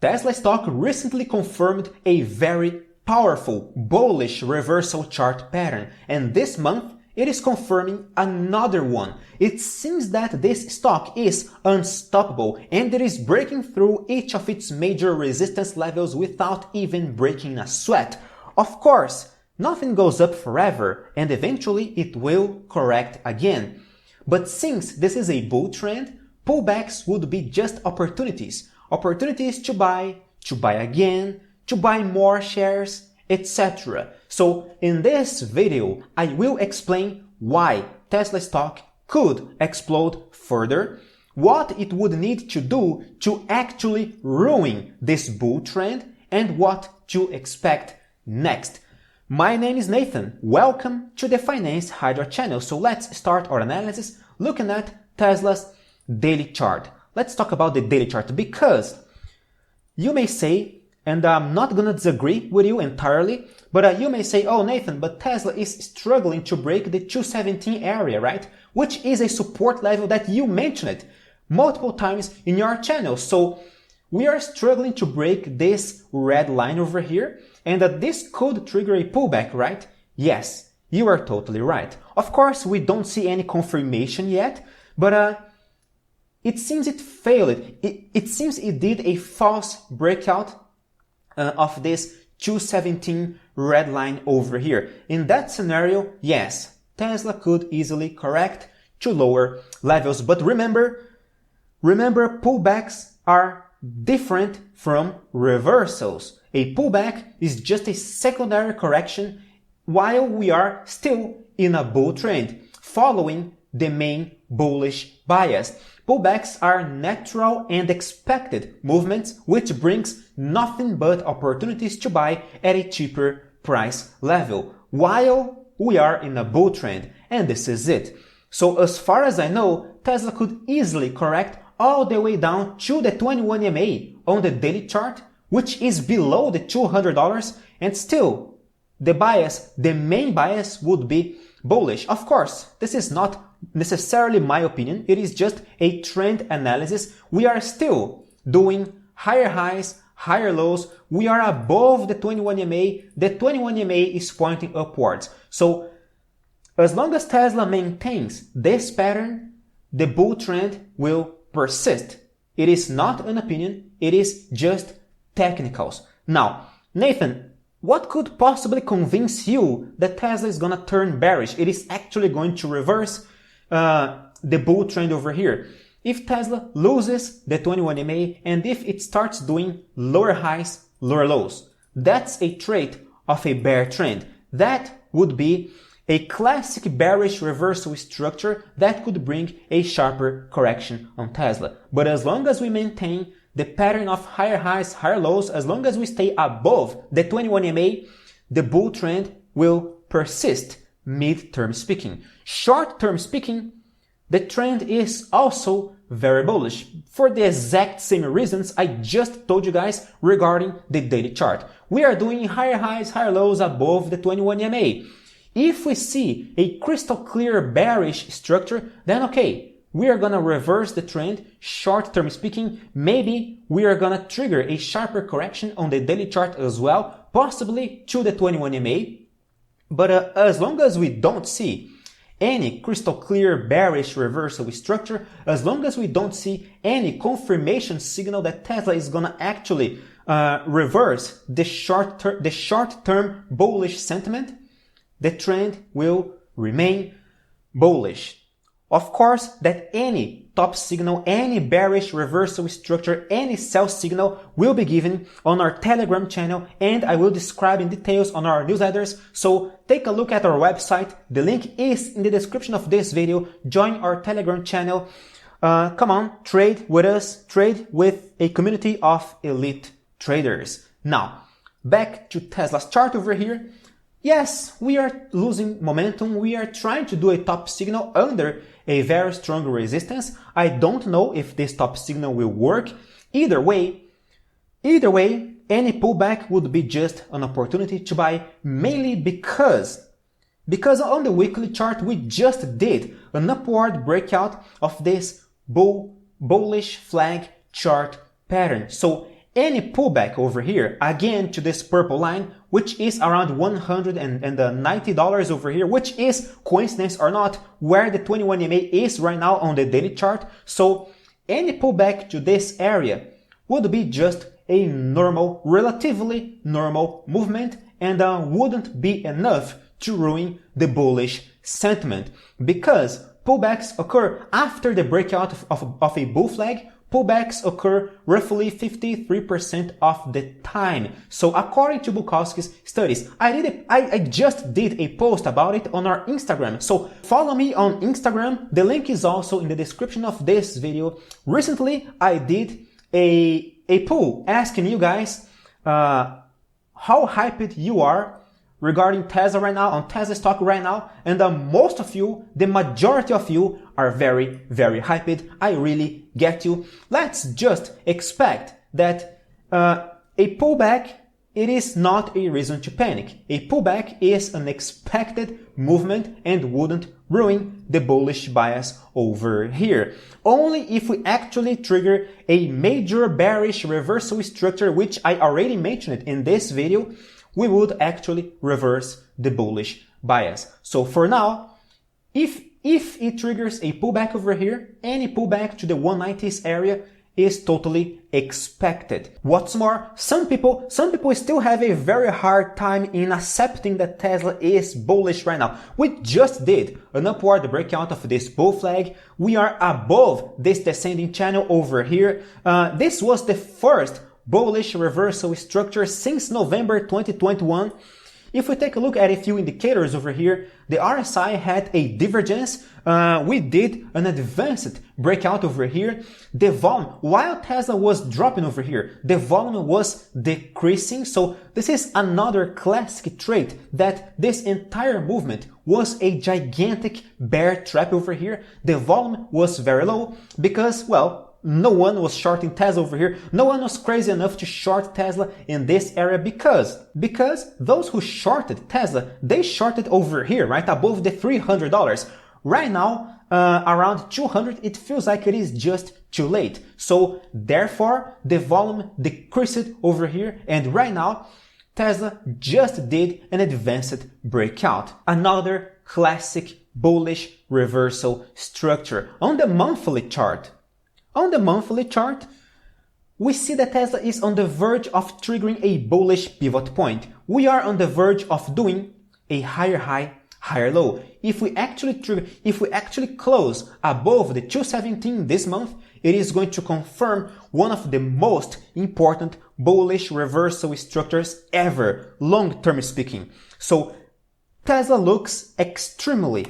Tesla stock recently confirmed a very powerful bullish reversal chart pattern, and this month it is confirming another one. It seems that this stock is unstoppable and it is breaking through each of its major resistance levels without even breaking a sweat. Of course, nothing goes up forever and eventually it will correct again. But since this is a bull trend, pullbacks would be just opportunities. Opportunities to buy again, to buy more shares, etc. So in this video, I will explain why Tesla stock could explode further, what it would need to do to actually ruin this bull trend, and what to expect next. My name is Nathan. Welcome to the Finance Hydra channel. So let's start our analysis looking at Tesla's daily chart. Let's talk about the daily chart because you may say, and I'm not going to disagree with you entirely, but you may say, oh Nathan, but Tesla is struggling to break the 217 area, right? Which is a support level that you mentioned multiple times in your channel. So we are struggling to break this red line over here, and that this could trigger a pullback, right? Yes, you are totally right. Of course, we don't see any confirmation yet, but it seems it failed. It seems it did a false breakout of this 217 red line over here. In that scenario, yes, Tesla could easily correct to lower levels. But remember, pullbacks are different from reversals. A pullback is just a secondary correction while we are still in a bull trend, following the main bullish bias. Pullbacks are natural and expected movements which brings nothing but opportunities to buy at a cheaper price level while we are in a bull trend, and this is it. So as far as I know, Tesla could easily correct all the way down to the 21 EMA on the daily chart, which is below the $200, and still the main bias would be bullish. Of course, this is not necessarily my opinion, it is just a trend analysis. We are still doing higher highs, higher lows. We are above the 21 EMA. The 21 EMA is pointing upwards. So as long as Tesla maintains this pattern, the bull trend will persist. It is not an opinion, it is just technicals. Now, Nathan, what could possibly convince you that Tesla is gonna turn bearish? It is actually going to reverse the bull trend over here. If Tesla loses the 21 EMA and if it starts doing lower highs, lower lows, that's a trait of a bear trend. That would be a classic bearish reversal structure that could bring a sharper correction on Tesla. But as long as we maintain the pattern of higher highs, higher lows, as long as we stay above the 21 EMA, the bull trend will persist, mid-term speaking. Short-term speaking, the trend is also very bullish for the exact same reasons I just told you guys regarding the daily chart. We are doing higher highs, higher lows above the 21 EMA. If we see a crystal clear bearish structure, then okay, we are gonna reverse the trend. Short-term speaking, maybe we are gonna trigger a sharper correction on the daily chart as well, possibly to the 21 EMA. But as long as we don't see any crystal clear bearish reversal structure, as long as we don't see any confirmation signal that Tesla is gonna actually reverse the short-term bullish sentiment, the trend will remain bullish. Of course, that any top signal, any bearish reversal structure, any sell signal will be given on our Telegram channel, and I will describe in details on our newsletters. So take a look at our website. The link is in the description of this video. Join our Telegram channel. Come on, trade with us, trade with a community of elite traders. Now, back to Tesla's chart over here. Yes, we are losing momentum. We are trying to do a top signal under a very strong resistance. I don't know if this top signal will work. Either way, any pullback would be just an opportunity to buy, mainly because on the weekly chart we just did an upward breakout of this bullish flag chart pattern. So any pullback over here, again to this purple line, which is around $190 over here, which is, coincidence or not, where the 21 EMA is right now on the daily chart. So any pullback to this area would be just a normal, relatively normal movement, and wouldn't be enough to ruin the bullish sentiment, because pullbacks occur after the breakout of a bull flag. Pullbacks occur roughly 53% of the time. So according to Bukowski's studies, I just did a post about it on our Instagram. So follow me on Instagram. The link is also in the description of this video. Recently, I did a poll asking you guys how hyped you are regarding Tesla right now, on Tesla stock right now, and most of you, the majority of you, are very, very hyped. I really get you. Let's just expect that a pullback, it is not a reason to panic. A pullback is an expected movement and wouldn't ruin the bullish bias over here. Only if we actually trigger a major bearish reversal structure, which I already mentioned in this video, we would actually reverse the bullish bias. So for now, if it triggers a pullback over here, any pullback to the 190s area is totally expected. What's more, some people still have a very hard time in accepting that Tesla is bullish right now. We just did an upward breakout of this bull flag. We are above this descending channel over here. This was the first bullish reversal structure since November 2021. If we take a look at a few indicators over here, the RSI had a divergence. We did an advanced breakout over here. The volume, while Tesla was dropping over here, the volume was decreasing. So this is another classic trait that this entire movement was a gigantic bear trap over here. The volume was very low because, well, no one was shorting Tesla over here. No one was crazy enough to short Tesla in this area because those who shorted Tesla, they shorted over here, right above the $300. Right now, around 200, it feels like it is just too late. So therefore, the volume decreased over here, and right now, Tesla just did an advanced breakout. Another classic bullish reversal structure. On the monthly chart, we see that Tesla is on the verge of triggering a bullish pivot point. We are on the verge of doing a higher high, higher low. If we actually close above the 217 this month, it is going to confirm one of the most important bullish reversal structures ever, long-term speaking. So Tesla looks extremely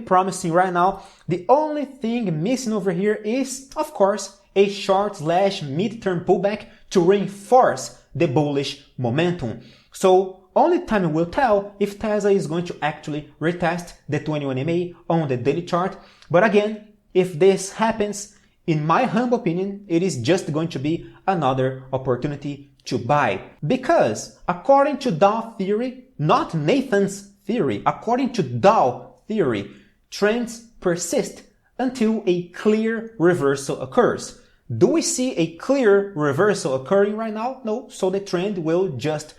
promising right now. The only thing missing over here is, of course, a short/mid-term pullback to reinforce the bullish momentum. So only time will tell if Tesla is going to actually retest the 21 EMA on the daily chart. But again, if this happens, in my humble opinion, it is just going to be another opportunity to buy. Because according to Dow theory, not Nathan's theory, according to Dow theory, trends persist until a clear reversal occurs. Do we see a clear reversal occurring right now? No, so the trend will just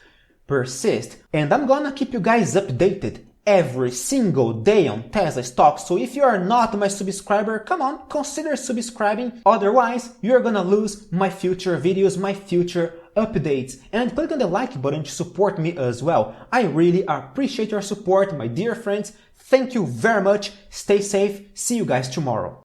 persist. And I'm gonna keep you guys updated every single day on Tesla stock. So if you are not my subscriber, come on, consider subscribing. Otherwise, you're gonna lose my future videos, my future updates. And click on the like button to support me as well. I really appreciate your support, my dear friends. Thank you very much. Stay safe. See you guys tomorrow.